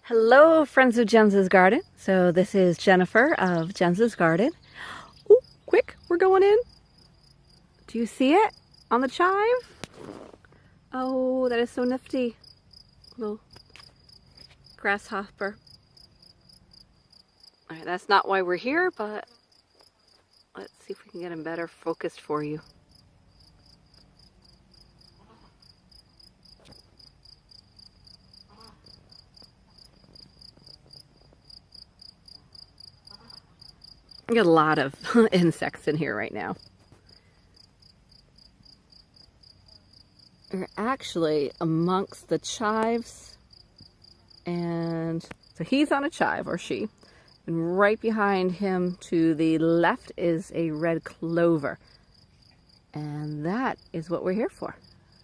Hello, friends of Jenza's garden. So this is Jennifer of Jenza's garden. Ooh, quick, we're going in. Do you see it on the chive? Oh, that is so nifty. Little grasshopper. All right, that's not why we're here, but let's see if we can get him better focused for you. We got a lot of insects in here right now. We're actually amongst the chives, and so he's on a chive, or she, and right behind him to the left is a red clover, and that is what we're here for,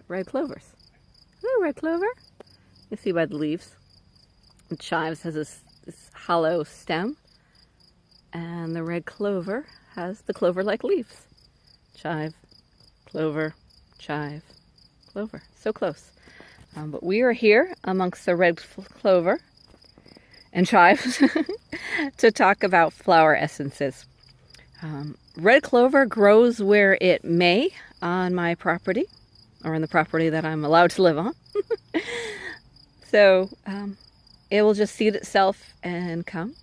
red clovers. Hello, red clover. You see by the leaves. The chives has this hollow stem, and the red clover has the clover-like leaves. Chive, clover, chive, clover. So close. But we are here amongst the red clover and chives to talk about flower essences. Red clover grows where it may on my property, or on the property that I'm allowed to live on. So it will just seed itself and come.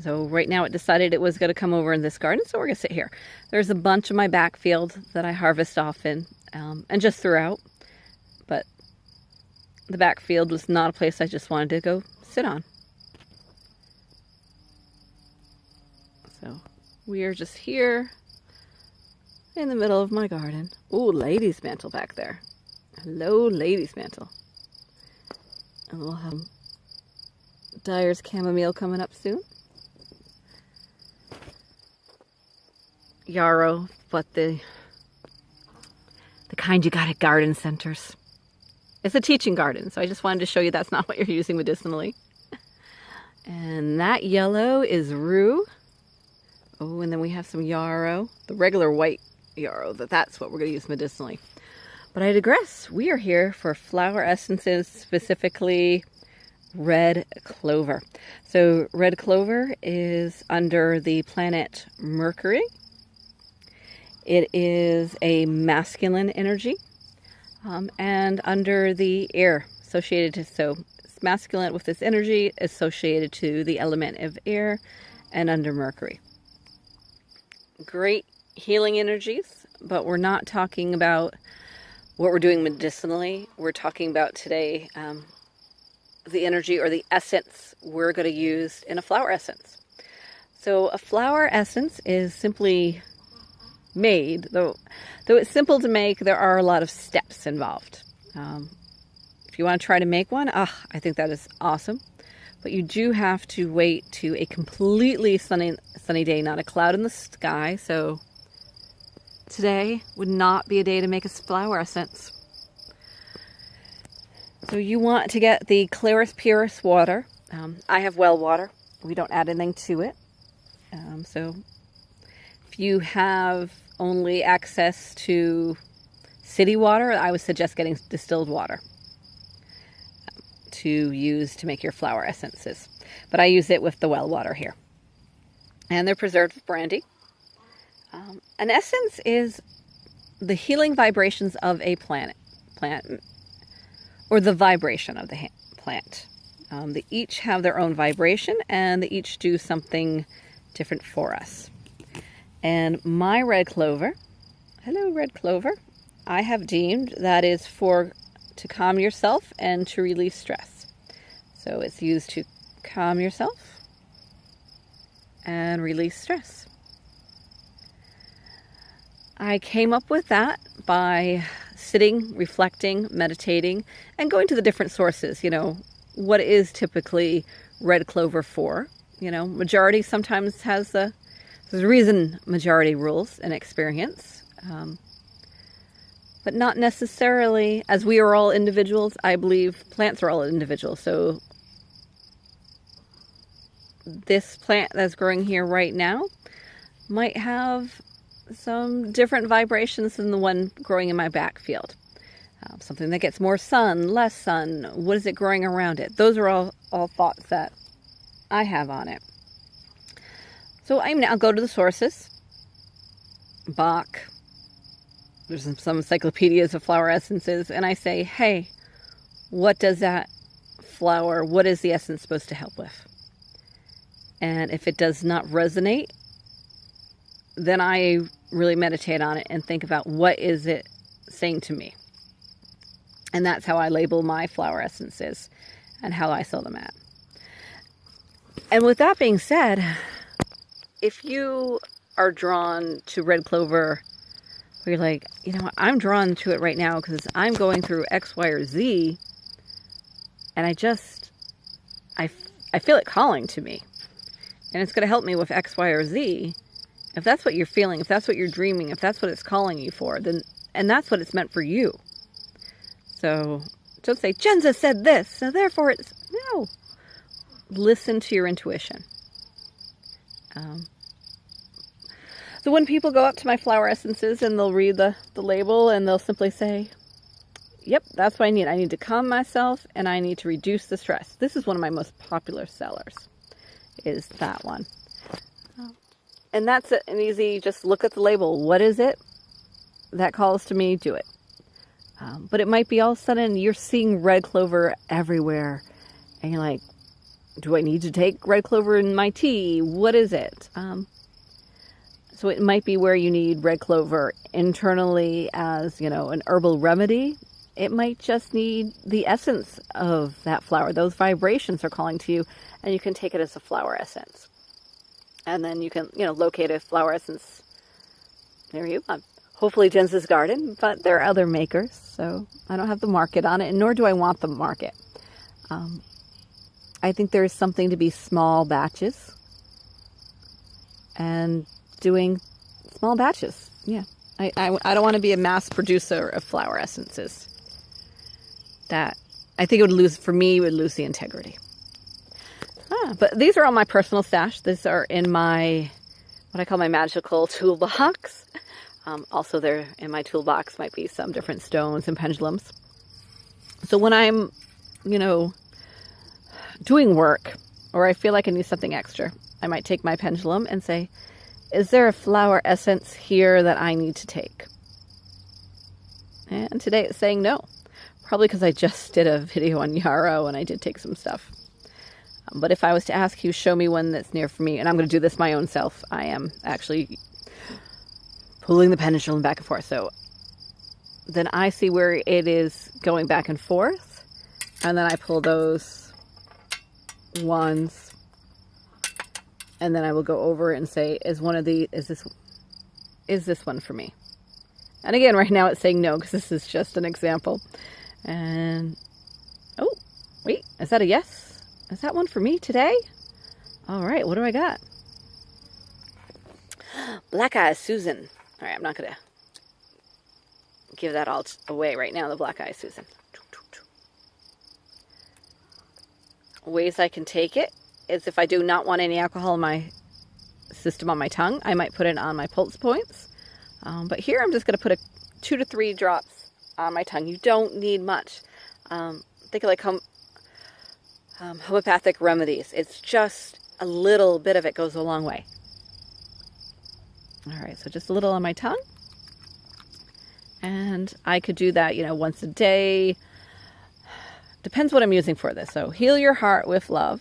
So right now it decided it was going to come over in this garden, so we're going to sit here. There's a bunch in my backfield that I harvest often and just threw out. But the backfield was not a place I just wanted to go sit on. So we are just here in the middle of my garden. Ooh, lady's mantle back there. Hello, lady's mantle. And we'll have Dyer's chamomile coming up soon. Yarrow, but the kind you got at garden centers. It's a teaching garden, so I just wanted to show you that's not what you're using medicinally. And that yellow is rue. Oh, and then we have some yarrow, the regular white yarrow, that's what we're going to use medicinally. But I digress. We are here for flower essences, specifically red clover. So red clover is under the planet Mercury. It is a masculine energy and under the air associated to, so it's masculine with this energy associated to the element of air and under Mercury. Great healing energies, but we're not talking about what we're doing medicinally. We're talking about today the energy or the essence we're going to use in a flower essence. So a flower essence is simply made, though it's simple to make, there are a lot of steps involved. If you want to try to make one, I think that is awesome. But you do have to wait to a completely sunny day, not a cloud in the sky. So today would not be a day to make a flower essence. So you want to get the clearest, purest water. I have well water. We don't add anything to it. So if you have only access to city water, I would suggest getting distilled water to use to make your flower essences. But I use it with the well water here. And they're preserved with brandy. An essence is the healing vibrations of a plant, or the vibration of the plant. They each have their own vibration, and they each do something different for us. And my red clover, hello red clover, I have deemed that is to calm yourself and to release stress. So it's used to calm yourself and release stress. I came up with that by sitting, reflecting, meditating, and going to the different sources. What is typically red clover for? Majority sometimes has there's a reason majority rules in experience, but not necessarily, as we are all individuals. I believe plants are all individuals. So this plant that's growing here right now might have some different vibrations than the one growing in my backfield. Something that gets more sun, less sun, what is it growing around it? Those are all thoughts that I have on it. So I'll go to the sources. Bach. There's some encyclopedias of flower essences, and I say, hey, what does that flower, what is the essence supposed to help with? And if it does not resonate, then I really meditate on it and think about what is it saying to me. And that's how I label my flower essences and how I sell them at. And with that being said, if you are drawn to red clover, where you're like, I'm drawn to it right now because I'm going through X, Y, or Z, and I feel it calling to me, and it's going to help me with X, Y, or Z. If that's what you're feeling, if that's what you're dreaming, if that's what it's calling you for, and that's what it's meant for you. So don't say, Jenza said this, so therefore no. Listen to your intuition. So when people go up to my flower essences and they'll read the label and they'll simply say, yep, that's what I need. I need to calm myself and I need to reduce the stress. This is one of my most popular sellers, is that one. And that's an easy, just look at the label. What is it that calls to me? Do it. But it might be all of a sudden you're seeing red clover everywhere. And you're like, do I need to take red clover in my tea? What is it? So it might be where you need red clover internally as, an herbal remedy. It might just need the essence of that flower. Those vibrations are calling to you, and you can take it as a flower essence. And then you can, locate a flower essence near you. Hopefully Jenza's garden, but there are other makers, so I don't have the market on it, and nor do I want the market. I think there is something to be small batches and doing small batches. Yeah, I don't want to be a mass producer of flower essences. That, I think it would lose the integrity. But these are all my personal stash. These are in my, what I call my magical toolbox. Also there in my toolbox might be some different stones and pendulums. So when I'm, doing work, or I feel like I need something extra, I might take my pendulum and say, is there a flower essence here that I need to take? And today it's saying no. Probably because I just did a video on yarrow and I did take some stuff. But if I was to ask you, show me one that's near for me, and I'm going to do this my own self. I am actually pulling the pendulum back and forth. So then I see where it is going back and forth. And then I pull those ones. And then I will go over and say, is this one for me? And again, right now it's saying no, because this is just an example. And, oh, wait, is that a yes? Is that one for me today? All right, what do I got? Black Eye Susan. All right, I'm not going to give that all away right now, the Black Eye Susan. Ways I can take it is if I do not want any alcohol in my system on my tongue, I might put it on my pulse points. But here I'm just going to put 2 to 3 drops on my tongue. You don't need much. Think of like homeopathic remedies. It's just a little bit of it goes a long way. All right, so just a little on my tongue. And I could do that, once a day. Depends what I'm using for this. So heal your heart with love.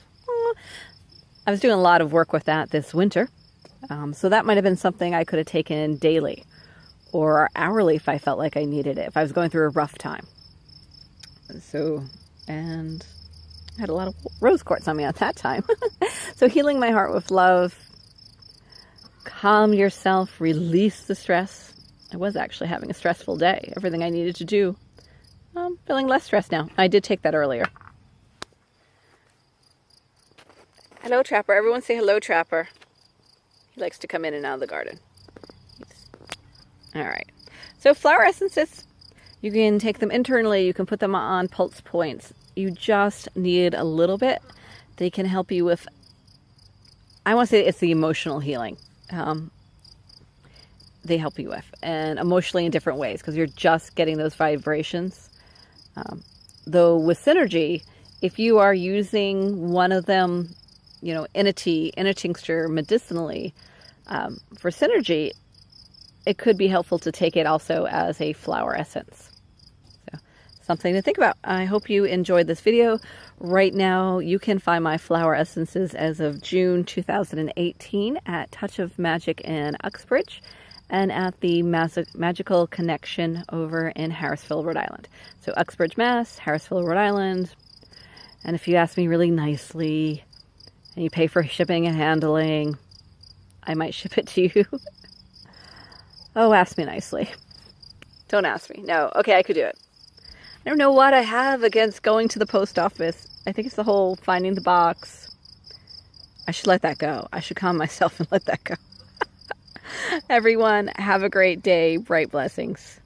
I was doing a lot of work with that this winter. So that might have been something I could have taken daily or hourly if I felt like I needed it, if I was going through a rough time. So, and I had a lot of rose quartz on me at that time. So healing my heart with love, calm yourself, release the stress. I was actually having a stressful day. Everything I needed to do. I'm feeling less stressed now. I did take that earlier. Hello, Trapper. Everyone say hello, Trapper. He likes to come in and out of the garden. All right. So flower essences, you can take them internally. You can put them on pulse points. You just need a little bit. They can help you with, I want to say it's the emotional healing. They help you with, and emotionally in different ways, because you're just getting those vibrations Though with Synergy, if you are using one of them, you know, in a tea, in a tincture, medicinally, for Synergy, it could be helpful to take it also as a flower essence. So, something to think about. I hope you enjoyed this video. Right now, you can find my flower essences as of June 2018 at Touch of Magic in Uxbridge and at the Magical Connection over in Harrisville, Rhode Island. So Uxbridge, Mass, Harrisville, Rhode Island. And if you ask me really nicely and you pay for shipping and handling, I might ship it to you. Oh, ask me nicely. Don't ask me. No. Okay, I could do it. I don't know what I have against going to the post office. I think it's the whole finding the box. I should let that go. I should calm myself and let that go. Everyone, have a great day. Bright blessings.